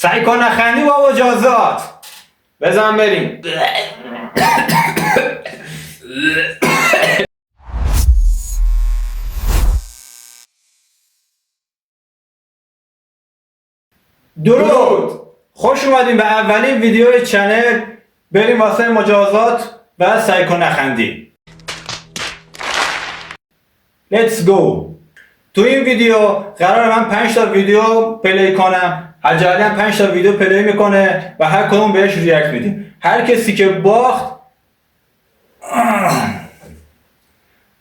سعی کن نخندی بابا جازات. بزن بریم. درود، خوش اومدیم به اولین ویدیو چنل. بریم واسه مجازات و سعی کن نخندی. Let's go. تو این ویدیو قرار من 5 تا ویدیو پلی کنم. حجالی هم 5 تا ویدیو پلی میکنه و هر کدوم بهش ریاکت میدیم. هر کسی که باخت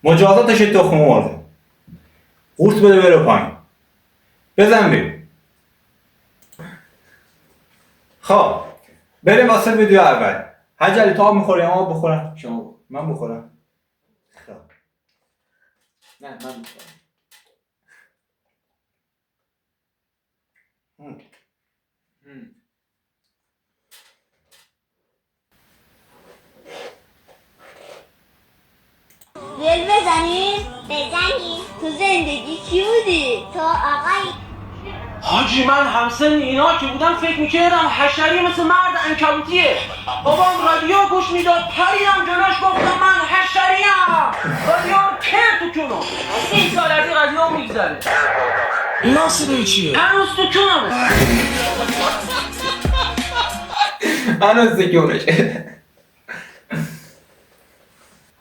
مجازاتش تخم مرغ. قورت بده بره پایین. بزن بریم. خب بریم واسه ویدیو اول. حجالی تو آب میخوری یا ما بخورم؟ شما من بخورم. خب نه من بخورم. ول بزنیم؟ بزنیم. تو زندگی کی بودی؟ تو آقایی. حاجی من همسن اینا که بودم فکر میکردم حشری مثل مرد عنکبوتیه. بابام رادیو گوش میداد پریدم جلوش گفتم من حشریم. رادیو کرد تو کنم. 30 سال از این رادیو میگذره. اینا صدای چیه؟ هنوز تو کنمه. هنوز تو کنمشه.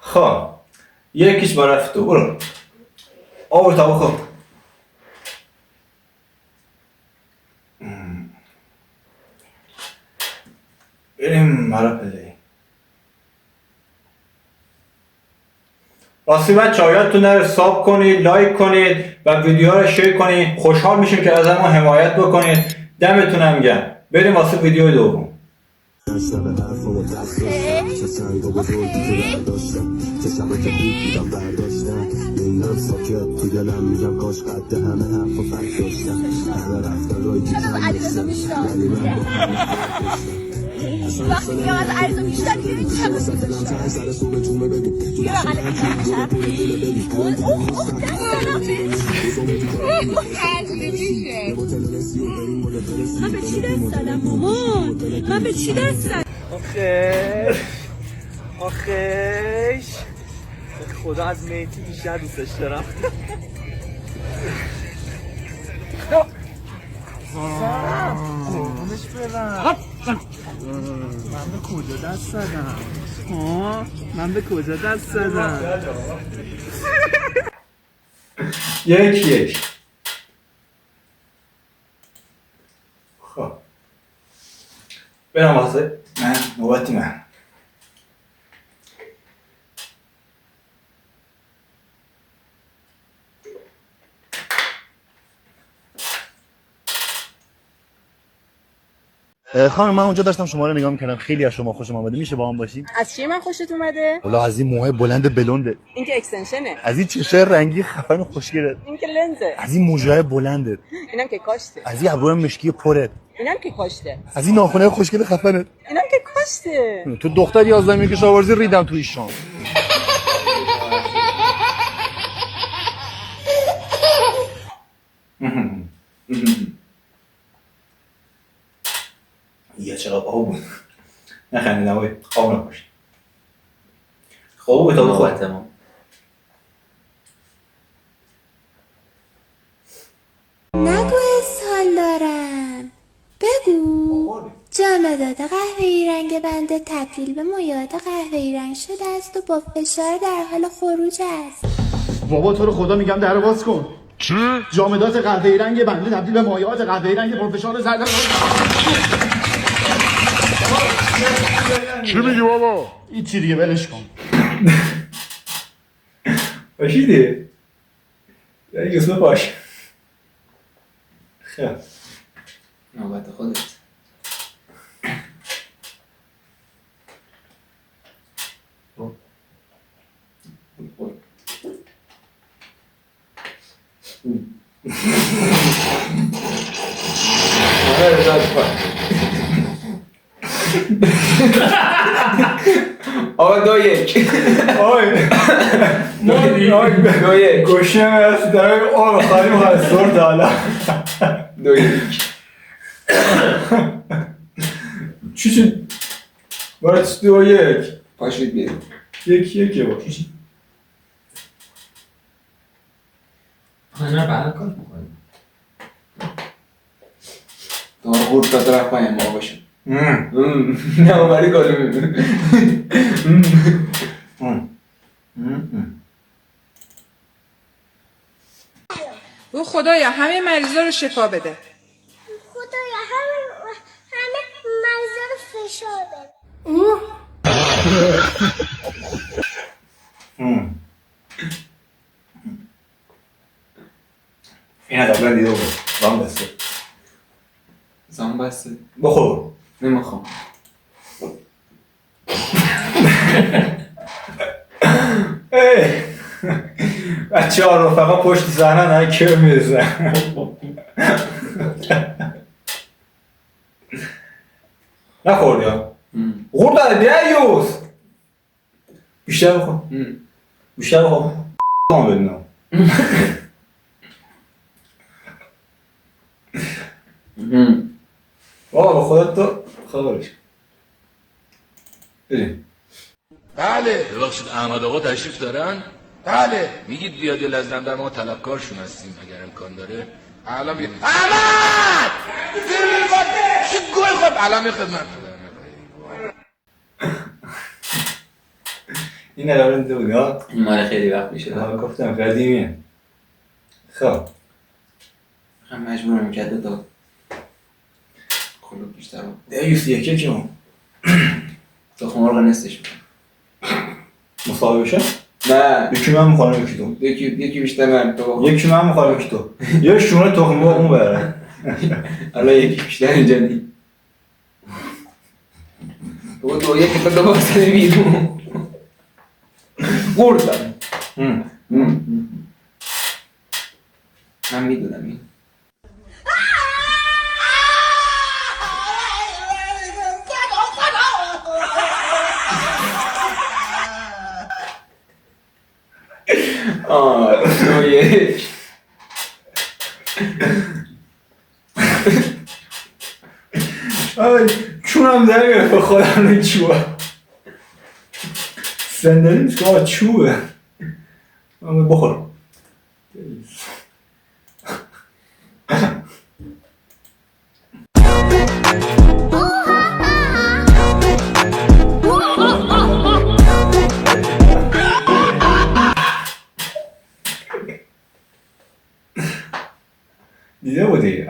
خب یکیش برای تو برو. آور تا بخور. بریم مرا پلی. راستی بچه ها یادتون نره ساب کنید، لایک کنید و ویدیوها رو شیر کنید. خوشحال میشیم که از ما حمایت بکنید. دمتونم گرم. بریم واسه ویدیو دوم. وقتی میگم از عرض و بیشتر دیگه چه بسید یه بقل من به چی دست دادم مامان؟ من به چی دست دادم؟ آخیش خدا از میتی بیشتر دوستش دارم. قربونش برم. من به کجا دست دادم؟ من به کجا دست دادم؟ یک خب برم واسه من نوبتی من. خانم من اونجا داشتم شما رو نگاه میکردم، خیلی از شما خوشم اومده، میشه با هم باشیم؟ از چی من خوشت اومده؟ والا از این موهای بلند بلونده، این که اکستنشنه، از این چشای رنگی خفن خوشگلت، این که لنزه، از این موجای بلندت، اینم که کاشته، از این ابروی مشکی پرت، اینم که کاشته، از این ناخنه خوشگل خفنت، اینم که کاشته. تو دختر 11 کشاورزی ریدم توی شام. یه چقدر آب بود. نخندیدم باید آب نباشید. خوب تا بخور. نگو اسهال دارم. بگو. جامدات قهوه‌ای رنگ بنده تبدیل به مایعات قهوه‌ای رنگ شده است و با فشار در حال خروج است. بابا تو رو خدا میگم در باز کن. چی؟ جامدات قهوه‌ای رنگ بنده تبدیل به مایعات قهوه‌ای رنگ پرفشار زرد. چی میگی بابا؟ این چی دیگه ولش کن. باشیدی؟ یعنی یوسف باش. خیلی نوبت خودت. آقا 2-1 آی گوشه هست داره آقا خواهیم هست دور دالا 2-1 چی شد؟ برای 2-1 پاشید بیرون 1-1 با نه بعد کار میکنیم دار خورد تا طرف پایم ما باشم نه اومدی کارو میبینه او خدایا همه مریضا رو شفا بده. خدایا همه مریضا رو فشار بده. این قبلا دیده بود زمان بسته زمان بسته بخور نمیخوام بچه ها رفقا پشت زنن ها که میرسن نخورد یا غور داره دیوز بیشتر بخور بیشتر بخور هم بدنم بابا به خودت تو خبرش بریم بله ببخشید احمد آقا تشریف دارن؟ بله میگید بیاد یه لحظه در ما طلبکارشون هستیم اگر امکان داره الان میگه احمد! چی گل خود الان می خدمت این الان دیده بودی ها؟ این مال خیلی وقت میشه گفتم قدیمیه خب هم مجبورم کرده تا کلوب بیشتر رو دیوز یکی که اون تا خمار رو نستش میکنم مساوی بشه؟ نه یکی من میخوانم یکی تو یکی بیشتر من تو یکی من میخوانم یکی تو یه شونه تخم با اون بره الان یکی بیشتر اینجا نی تو یکی تا دو باسته بیرون گردم من میدونم این دو یک آی چونم در گرفت خودم روی چوبه صندلی نیست که آقا چوبه بخور دیده بودی؟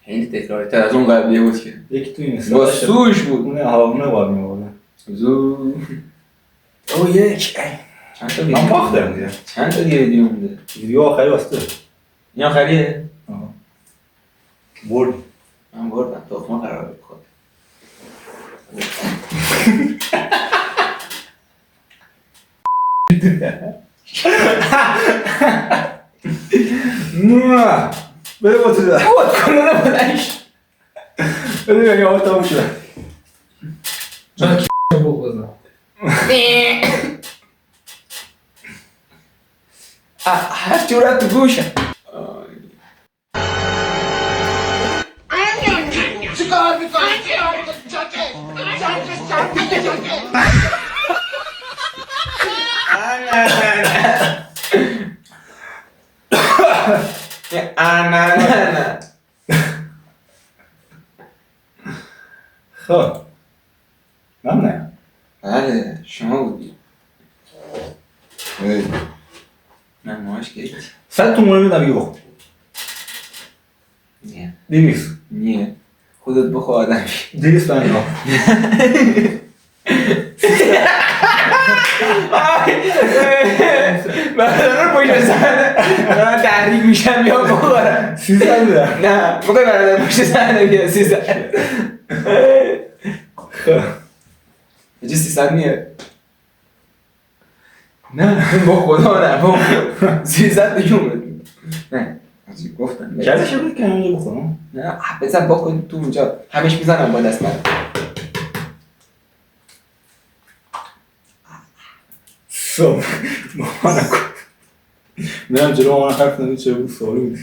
خیلی تکراری تر از اون قبلیه بود که یکی تو این با سوش بود اونه باید میباده زو او یک چند تا من باختم دیگه چند تا دیگه مونده ویدیو آخری واسطه این آخریه؟ بردی من بردم تخمه قرار بخواد نه بده با تو ده بود کنونه بودنش بده بگه آقا تموم شده جان کی بگذارم هر جورت تو گوشم چی کار میکنی؟ نه خب من نه بله شما بودی من ماهاش که 100 تومونه میدم بگی بخور نه 200 نه خودت بخوا آدمی 200 بنده برادر پشت سرنه دارم تحریک میشم بیا بخورم 300 میدم نه خدا برادر پشت سرنه بیا 300 خب یه 300 نیه نه با خدا نه با 300 دیگه اومد نه گفتم کردش رو که همینجا بخورم نه بزن بکن تو اونجا همش میزنم با دست من صبح ماما نکن میرم جلو ماما حرف نمید چه بود سوالو بود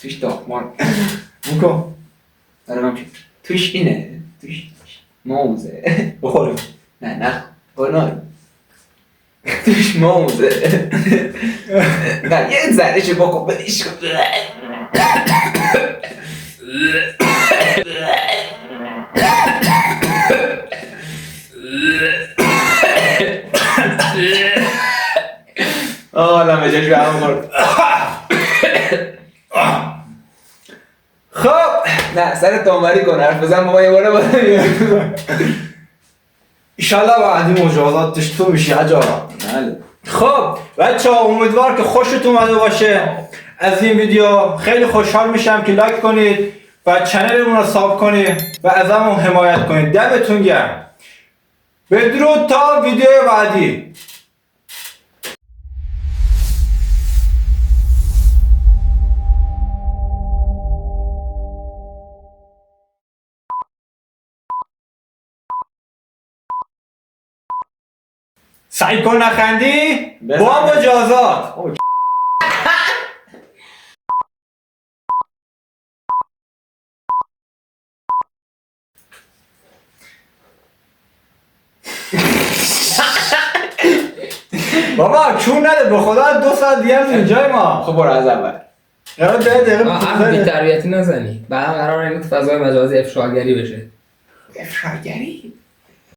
توش داخمان بکن داره من توش اینه توش موزه بخوریم نه بنار توش موزه نه یه ذرهش بکن بدیش کن آدم به جاش به هم خورد خب نه سر تامری کن حرف بزن با ما یه باره بازم ایشالله بعدی مجازاتش تو میشی عجارا. خب بچه ها امیدوار که خوشتون اومده باشه از این ویدیو. خیلی خوشحال میشم که لایک کنید و چنلمون رو ساب کنید و ازمون حمایت کنید. دمتون گرم. بدرود تا ویدیو بعدی. سعی کن نخندی با مجازات. بابا چون نده به خدا 2 ساعت دیگه هم اینجای ما. خب برو از اول قرار 10 دقیقه حرف بی‌تربیتی نزنی. بعدم قرار این تو فضای مجازی افشاگری بشه. افشاگری